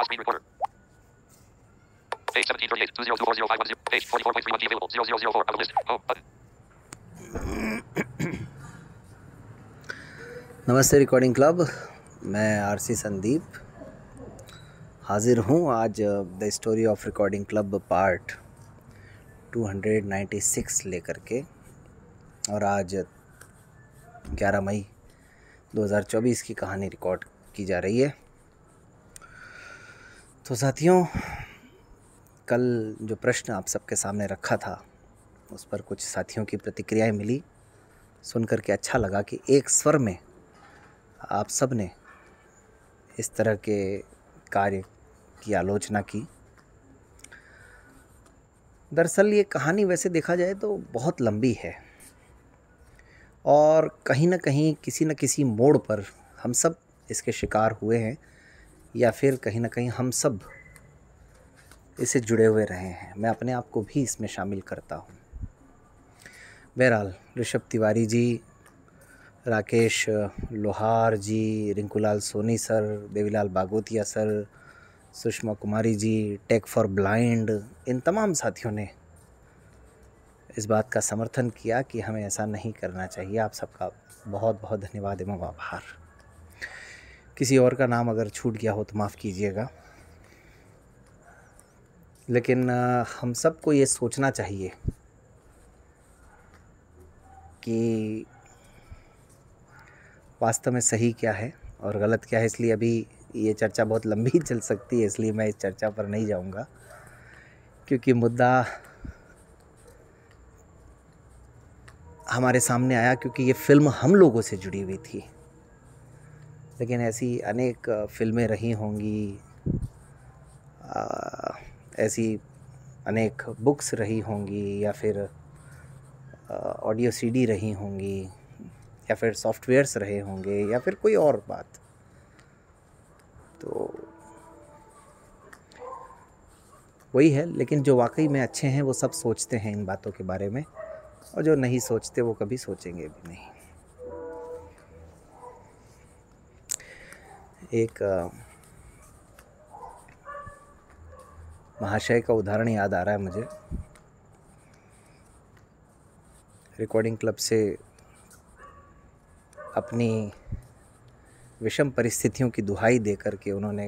screen recorder. Page 1738, 202405110, page 44.31 available, 0004, out of list, home, button. नमस्ते recording club, मैं RC Sandeep हाजिर हूँ आज the story of recording club part 296 लेकर के। और आज 11 मई 2024 की कहानी रिकॉर्ड की जा रही है। तो साथियों, कल जो प्रश्न आप सबके सामने रखा था उस पर कुछ साथियों की प्रतिक्रियाएं मिली। सुनकर के अच्छा लगा कि एक स्वर में आप सब ने इस तरह के कार्य की आलोचना की। दरअसल ये कहानी वैसे देखा जाए तो बहुत लंबी है और कहीं ना कहीं किसी न किसी मोड़ पर हम सब इसके शिकार हुए हैं या फिर कहीं ना कहीं हम सब इससे जुड़े हुए रहे हैं। मैं अपने आप को भी इसमें शामिल करता हूँ। बहरहाल Rishabh Tiwari ji, Rakesh Lohar ji, Rinkulal Soni sir, Devilal Bagotia sir, Sushma Kumari ji, tech for blind, इन तमाम साथियों ने इस बात का समर्थन किया कि हमें ऐसा नहीं करना चाहिए। आप सबका बहुत बहुत धन्यवाद एवं आभार। किसी और का नाम अगर छूट गया हो तो माफ़ कीजिएगा, लेकिन हम सबको ये सोचना चाहिए कि वास्तव में सही क्या है और गलत क्या है। इसलिए अभी ये चर्चा बहुत लंबी चल सकती है, इसलिए मैं इस चर्चा पर नहीं जाऊंगा, क्योंकि मुद्दा हमारे सामने आया क्योंकि ये फिल्म हम लोगों से जुड़ी हुई थी। लेकिन ऐसी अनेक फिल्में रही होंगी, ऐसी अनेक बुक्स रही होंगी, या फिर ऑडियो सीडी रही होंगी, या फिर सॉफ्टवेयर्स रहे होंगे, या फिर कोई और बात। तो वही है। लेकिन जो वाकई में अच्छे हैं वो सब सोचते हैं इन बातों के बारे में, और जो नहीं सोचते वो कभी सोचेंगे भी नहीं। एक महाशय का उदाहरण याद आ रहा है मुझे। रिकॉर्डिंग क्लब से अपनी विषम परिस्थितियों की दुहाई दे करके उन्होंने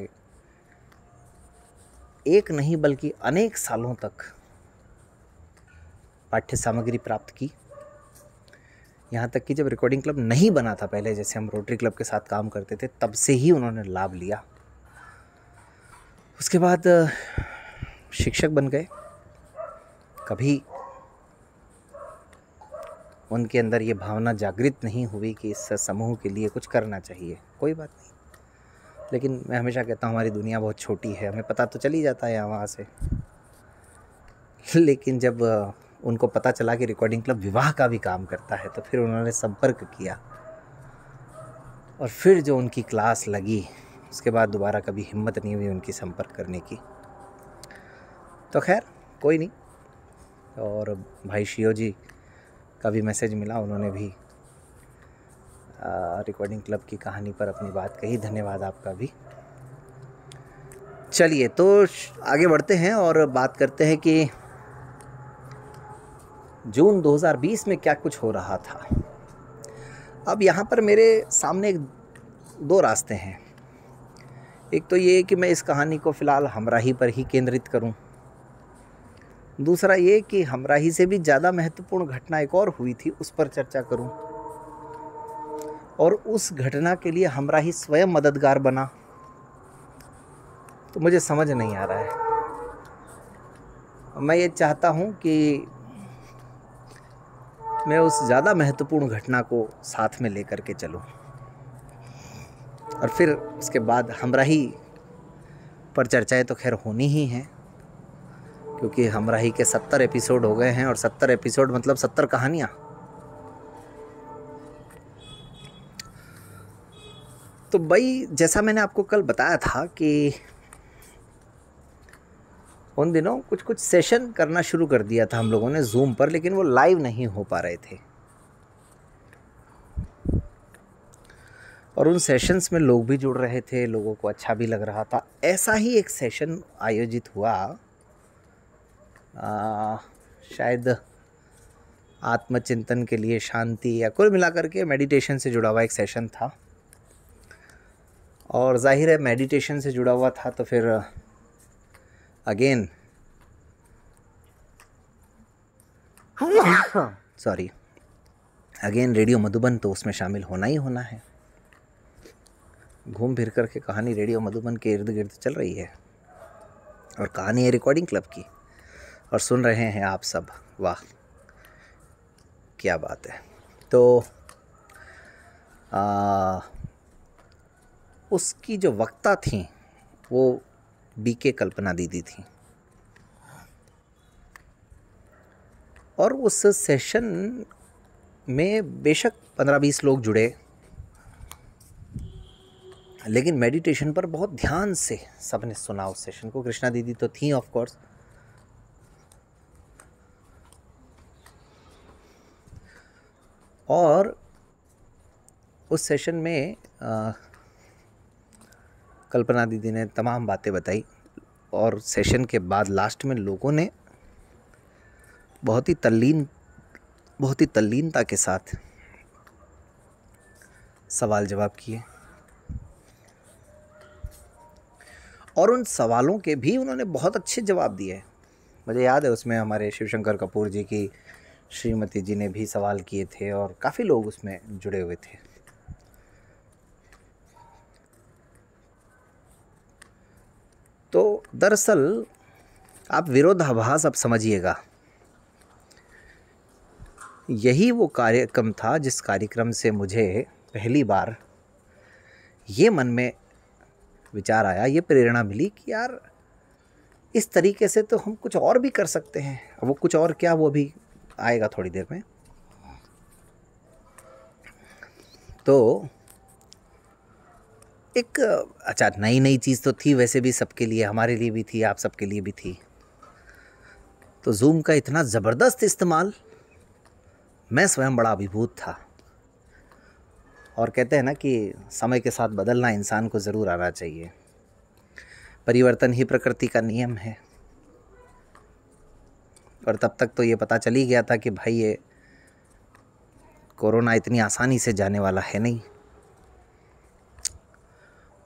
एक नहीं बल्कि अनेक सालों तक पाठ्य सामग्री प्राप्त की। यहाँ तक कि जब रिकॉर्डिंग क्लब नहीं बना था, पहले जैसे हम रोटरी क्लब के साथ काम करते थे, तब से ही उन्होंने लाभ लिया। उसके बाद शिक्षक बन गए। कभी उनके अंदर ये भावना जागृत नहीं हुई कि इस समूह के लिए कुछ करना चाहिए। कोई बात नहीं, लेकिन मैं हमेशा कहता हूँ हमारी दुनिया बहुत छोटी है, हमें पता तो चल ही जाता है यहाँ वहाँ से। लेकिन जब उनको पता चला कि रिकॉर्डिंग क्लब विवाह का भी काम करता है, तो फिर उन्होंने संपर्क किया, और फिर जो उनकी क्लास लगी उसके बाद दोबारा कभी हिम्मत नहीं हुई उनकी संपर्क करने की। तो खैर कोई नहीं। और भाई शियो जी का भी मैसेज मिला, उन्होंने भी रिकॉर्डिंग क्लब की कहानी पर अपनी बात कही। धन्यवाद आपका भी। चलिए तो आगे बढ़ते हैं और बात करते हैं कि जून 2020 में क्या कुछ हो रहा था। अब यहाँ पर मेरे सामने दो रास्ते हैं। एक तो ये कि मैं इस कहानी को फ़िलहाल हमराही पर ही केंद्रित करूं। दूसरा ये कि हमराही से भी ज़्यादा महत्वपूर्ण घटना एक और हुई थी, उस पर चर्चा करूं। और उस घटना के लिए हमराही स्वयं मददगार बना। तो मुझे समझ नहीं आ रहा है। मैं ये चाहता हूं कि मैं उस ज़्यादा महत्वपूर्ण घटना को साथ में लेकर के चलूं, और फिर उसके बाद हमराही पर चर्चाएं तो खैर होनी ही हैं, क्योंकि हमराही के 70 एपिसोड हो गए हैं, और 70 एपिसोड मतलब 70 कहानियाँ। तो भाई, जैसा मैंने आपको कल बताया था कि उन दिनों कुछ कुछ सेशन करना शुरू कर दिया था हम लोगों ने जूम पर, लेकिन वो लाइव नहीं हो पा रहे थे। और उन सेशंस में लोग भी जुड़ रहे थे, लोगों को अच्छा भी लग रहा था। ऐसा ही एक सेशन आयोजित हुआ, शायद आत्मचिंतन के लिए, शांति, या कुल मिलाकर के मेडिटेशन से जुड़ा हुआ एक सेशन था। और जाहिर है मेडिटेशन से जुड़ा हुआ था तो फिर अगेन रेडियो मधुबन तो उसमें शामिल होना ही होना है। घूम फिर कर के कहानी रेडियो मधुबन के इर्द गिर्द चल रही है और कहानी है रिकॉर्डिंग क्लब की, और सुन रहे हैं आप सब। वाह क्या बात है। तो उसकी जो वक्ता थी वो बीके कल्पना दीदी थी, और उस सेशन में बेशक 15-20 लोग जुड़े, लेकिन मेडिटेशन पर बहुत ध्यान से सबने सुना उस सेशन को। कृष्णा दीदी तो थी ऑफ कोर्स, और उस सेशन में कल्पना दीदी ने तमाम बातें बताई, और सेशन के बाद लास्ट में लोगों ने बहुत ही तल्लीनता के साथ सवाल जवाब किए, और उन सवालों के भी उन्होंने बहुत अच्छे जवाब दिए। मुझे याद है उसमें हमारे शिवशंकर कपूर जी की श्रीमती जी ने भी सवाल किए थे, और काफ़ी लोग उसमें जुड़े हुए थे। तो दरअसल आप विरोधाभास अब समझिएगा, यही वो कार्यक्रम था जिस कार्यक्रम से मुझे पहली बार ये मन में विचार आया, ये प्रेरणा मिली कि यार इस तरीके से तो हम कुछ और भी कर सकते हैं। वो कुछ और क्या, वो भी आएगा थोड़ी देर में। तो एक अच्छा नई चीज़ तो थी वैसे भी, सबके लिए, हमारे लिए भी थी, आप सबके लिए भी थी। तो जूम का इतना ज़बरदस्त इस्तेमाल, मैं स्वयं बड़ा अभिभूत था। और कहते हैं ना कि समय के साथ बदलना इंसान को ज़रूर आना चाहिए, परिवर्तन ही प्रकृति का नियम है। और तब तक तो ये पता चल ही गया था कि भाई ये कोरोना इतनी आसानी से जाने वाला है नहीं।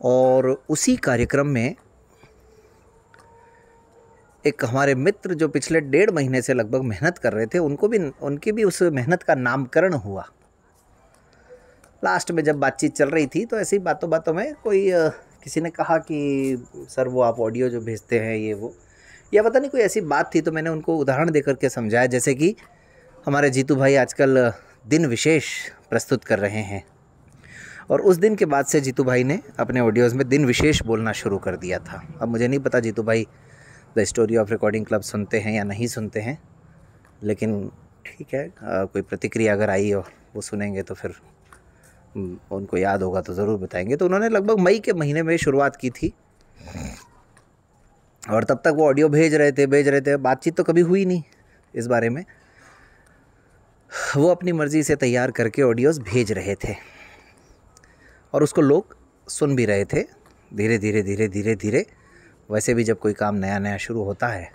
और उसी कार्यक्रम में एक हमारे मित्र जो पिछले 1.5 महीने से लगभग मेहनत कर रहे थे, उनकी भी उस मेहनत का नामकरण हुआ। लास्ट में जब बातचीत चल रही थी तो ऐसी बातों बातों में किसी ने कहा कि सर वो आप ऑडियो जो भेजते हैं ये वो, या पता नहीं कोई ऐसी बात थी। तो मैंने उनको उदाहरण देकर के समझाया, जैसे कि हमारे जीतू भाई आजकल दिन विशेष प्रस्तुत कर रहे हैं, और उस दिन के बाद से जीतू भाई ने अपने ऑडियोज़ में दिन विशेष बोलना शुरू कर दिया था। अब मुझे नहीं पता जीतू भाई the story of recording club सुनते हैं या नहीं सुनते हैं, लेकिन ठीक है, कोई प्रतिक्रिया अगर आई और वो सुनेंगे तो फिर उनको याद होगा तो ज़रूर बताएंगे। तो उन्होंने लगभग मई के महीने में शुरुआत की थी, और तब तक वो ऑडियो भेज रहे थे। बातचीत तो कभी हुई नहीं इस बारे में, वो अपनी मर्ज़ी से तैयार करके ऑडियोज़ भेज रहे थे, और उसको लोग सुन भी रहे थे धीरे धीरे। वैसे भी जब कोई काम नया शुरू होता है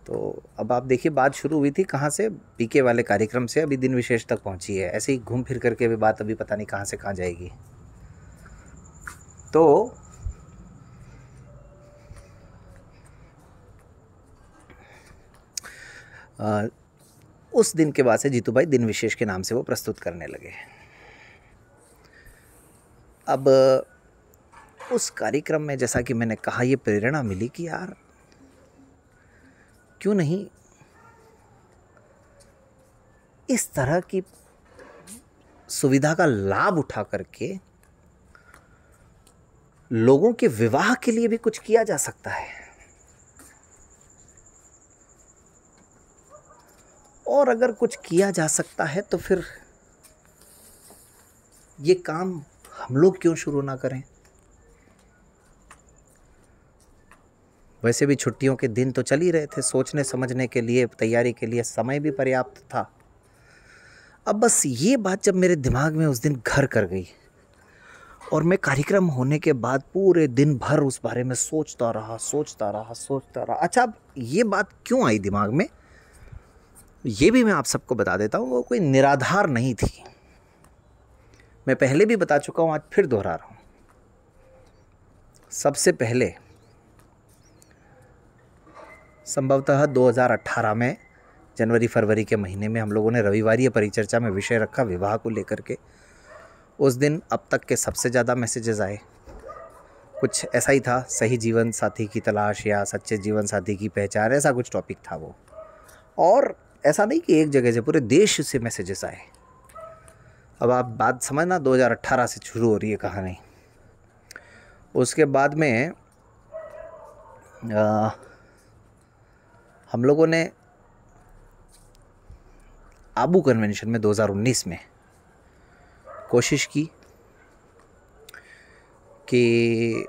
तो अब आप देखिए, बात शुरू हुई थी कहाँ से, पीके वाले कार्यक्रम से अभी दिन विशेष तक पहुँची है। ऐसे ही घूम फिर करके अभी बात अभी पता नहीं कहाँ से कहाँ जाएगी। तो उस दिन के बाद से जीतू भाई दिन विशेष के नाम से वो प्रस्तुत करने लगे। अब उस कार्यक्रम में जैसा कि मैंने कहा, ये प्रेरणा मिली कि यार क्यों नहीं इस तरह की सुविधा का लाभ उठा करके लोगों के विवाह के लिए भी कुछ किया जा सकता है। और अगर कुछ किया जा सकता है तो फिर ये काम हम लोग क्यों शुरू ना करें। वैसे भी छुट्टियों के दिन तो चल ही रहे थे, सोचने समझने के लिए, तैयारी के लिए समय भी पर्याप्त था। अब बस ये बात जब मेरे दिमाग में उस दिन घर कर गई और मैं कार्यक्रम होने के बाद पूरे दिन भर उस बारे में सोचता रहा। अच्छा, अब ये बात क्यों आई दिमाग में, ये भी मैं आप सबको बता देता हूँ। वो कोई निराधार नहीं थी, मैं पहले भी बता चुका हूँ, आज फिर दोहरा रहा हूँ। सबसे पहले संभवतः 2018 में जनवरी फरवरी के महीने में हम लोगों ने रविवारीय परिचर्चा में विषय रखा विवाह को लेकर के। उस दिन अब तक के सबसे ज़्यादा मैसेजेस आए। कुछ ऐसा ही था, सही जीवन साथी की तलाश या सच्चे जीवन साथी की पहचान, ऐसा कुछ टॉपिक था वो। और ऐसा नहीं कि एक जगह से, पूरे देश से मैसेजेस आए। अब आप बात समझना, 2018 से शुरू हो रही है कहानी। उसके बाद में हम लोगों ने आबू कन्वेंशन में 2019 में कोशिश की कि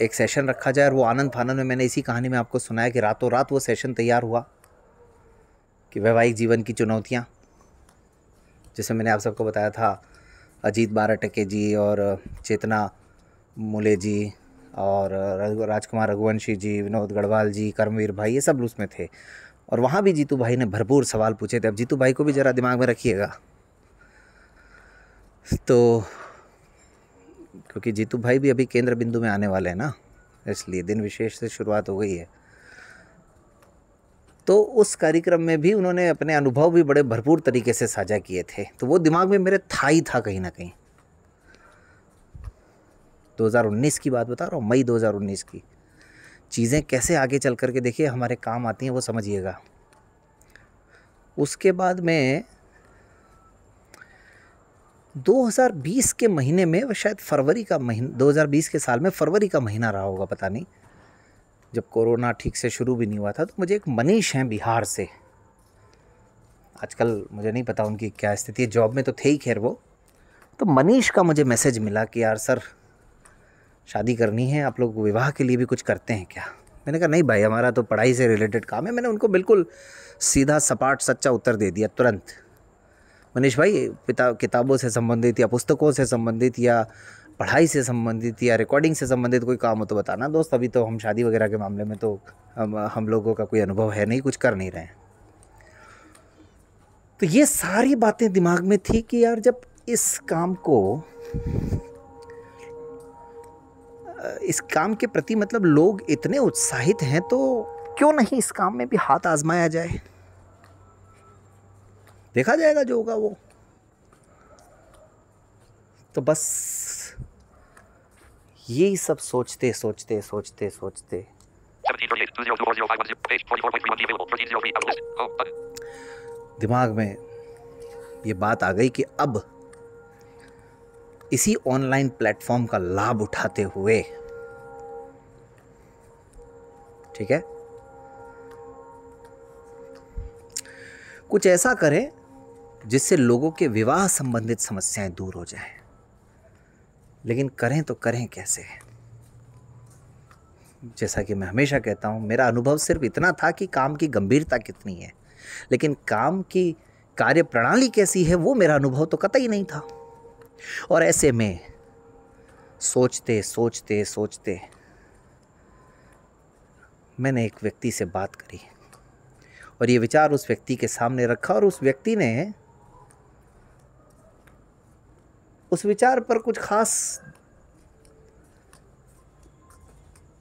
एक सेशन रखा जाए, और वो आनंद फानंद में मैंने इसी कहानी में आपको सुनाया कि रातों रात वो सेशन तैयार हुआ कि वैवाहिक जीवन की चुनौतियाँ, जिसमें मैंने आप सबको बताया था अजीत बाराटके जी और चेतना मूले जी और राजकुमार रघुवंशी जी, विनोद गढ़वाल जी, कर्मवीर भाई, ये सब उसमें थे। और वहाँ भी जीतू भाई ने भरपूर सवाल पूछे थे। अब जीतू भाई को भी ज़रा दिमाग में रखिएगा, तो क्योंकि जीतू भाई भी अभी केंद्र बिंदु में आने वाले हैं ना, इसलिए दिन विशेष से शुरुआत हो गई है। तो उस कार्यक्रम में भी उन्होंने अपने अनुभव भी बड़े भरपूर तरीके से साझा किए थे, तो वो दिमाग में मेरे था ही था कहीं ना कहीं। 2019 की बात बता रहा हूँ, मई 2019 की। चीज़ें कैसे आगे चल करके देखिए हमारे काम आती हैं, वो समझिएगा। उसके बाद में 2020 के महीने में, वो शायद फरवरी का महीना, 2020 के साल में फरवरी का महीना रहा होगा, पता नहीं, जब कोरोना ठीक से शुरू भी नहीं हुआ था। तो मुझे एक मनीष हैं बिहार से, आजकल मुझे नहीं पता उनकी क्या स्थिति है, जॉब में तो थे ही खैर वो। तो मनीष का मुझे मैसेज मिला कि यार सर शादी करनी है, आप लोग विवाह के लिए भी कुछ करते हैं क्या? मैंने कहा नहीं भाई, हमारा तो पढ़ाई से रिलेटेड काम है। मैंने उनको बिल्कुल सीधा सपाट सच्चा उत्तर दे दिया तुरंत। मनीष भाई, किताबों से संबंधित या पुस्तकों से संबंधित या पढ़ाई से संबंधित या रिकॉर्डिंग से संबंधित कोई काम हो तो बताना दोस्त। अभी तो हम शादी वगैरह के मामले में तो हम लोगों का कोई अनुभव है नहीं, कुछ कर नहीं रहे हैं। तो ये सारी बातें दिमाग में थी कि यार जब इस काम के प्रति मतलब लोग इतने उत्साहित हैं, तो क्यों नहीं इस काम में भी हाथ आजमाया जाए, देखा जाएगा जो होगा वो। तो बस यही सब सोचते दिमाग में ये बात आ गई कि अब इसी ऑनलाइन प्लेटफॉर्म का लाभ उठाते हुए, ठीक है, कुछ ऐसा करें जिससे लोगों के विवाह संबंधित समस्याएं दूर हो जाएं। लेकिन करें तो करें कैसे? जैसा कि मैं हमेशा कहता हूं, मेरा अनुभव सिर्फ इतना था कि काम की गंभीरता कितनी है, लेकिन काम की कार्य प्रणाली कैसी है वो मेरा अनुभव तो कतई नहीं था। और ऐसे में सोचते मैंने एक व्यक्ति से बात करी और ये विचार उस व्यक्ति के सामने रखा, और उस व्यक्ति ने उस विचार पर कुछ खास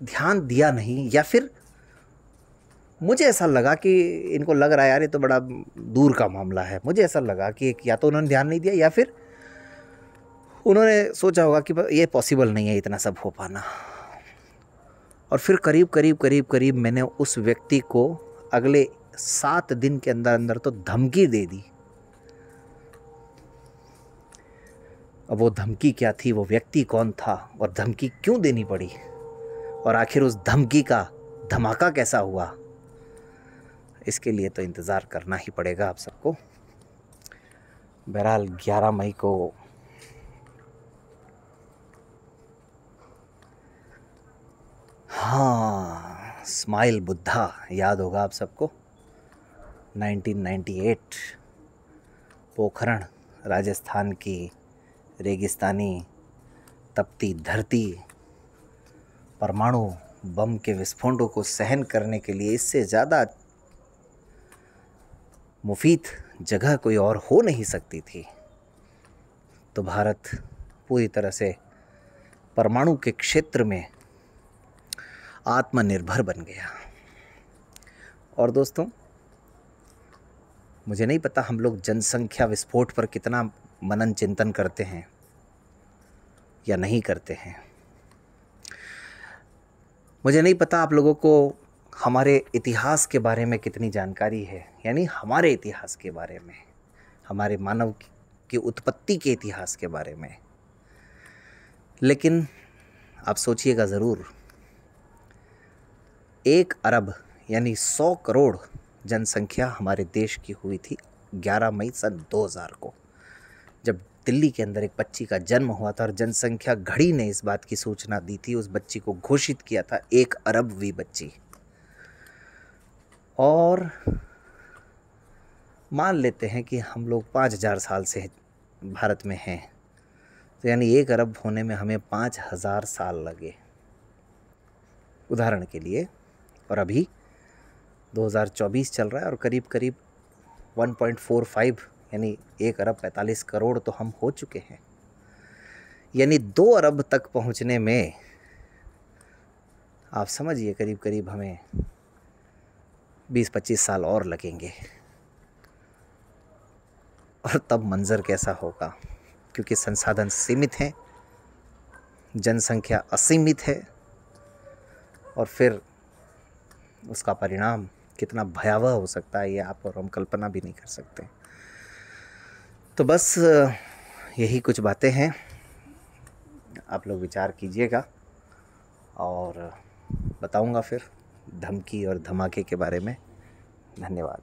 ध्यान दिया नहीं, या फिर मुझे ऐसा लगा कि इनको लग रहा है यार ये तो बड़ा दूर का मामला है। मुझे ऐसा लगा कि या तो उन्होंने ध्यान नहीं दिया, या फिर उन्होंने सोचा होगा कि ये पॉसिबल नहीं है इतना सब हो पाना। और फिर करीब मैंने उस व्यक्ति को अगले 7 दिन के अंदर तो धमकी दे दी। अब वो धमकी क्या थी, वो व्यक्ति कौन था, और धमकी क्यों देनी पड़ी, और आखिर उस धमकी का धमाका कैसा हुआ, इसके लिए तो इंतज़ार करना ही पड़ेगा आप सबको। बहरहाल 11 मई को हाँ, स्माइल बुद्धा याद होगा आप सबको, 1998 पोखरण राजस्थान की रेगिस्तानी तपती धरती परमाणु बम के विस्फोटों को सहन करने के लिए इससे ज़्यादा मुफीद जगह कोई और हो नहीं सकती थी, तो भारत पूरी तरह से परमाणु के क्षेत्र में आत्मनिर्भर बन गया। और दोस्तों, मुझे नहीं पता हम लोग जनसंख्या विस्फोट पर कितना मनन चिंतन करते हैं या नहीं करते हैं। मुझे नहीं पता आप लोगों को हमारे इतिहास के बारे में कितनी जानकारी है, यानी हमारे इतिहास के बारे में, हमारे मानव की उत्पत्ति के इतिहास के बारे में। लेकिन आप सोचिएगा ज़रूर, 1 अरब यानी 100 करोड़ जनसंख्या हमारे देश की हुई थी 11 मई सन 2000 को, जब दिल्ली के अंदर एक बच्ची का जन्म हुआ था और जनसंख्या घड़ी ने इस बात की सूचना दी थी, उस बच्ची को घोषित किया था 1 अरबवीं बच्ची। और मान लेते हैं कि हम लोग 5000 साल से भारत में हैं, तो यानी 1 अरब होने में हमें 5000 साल लगे, उदाहरण के लिए। और अभी 2024 चल रहा है और करीब करीब 1.45 यानी 1 अरब 45 करोड़ तो हम हो चुके हैं। यानी 2 अरब तक पहुंचने में आप समझिए करीब करीब हमें 20-25 साल और लगेंगे। और तब मंजर कैसा होगा, क्योंकि संसाधन सीमित हैं, जनसंख्या असीमित है, और फिर उसका परिणाम कितना भयावह हो सकता है ये आप और हम कल्पना भी नहीं कर सकते। तो बस यही कुछ बातें हैं, आप लोग विचार कीजिएगा और बताऊंगा फिर धमकी और धमाके के बारे में। धन्यवाद।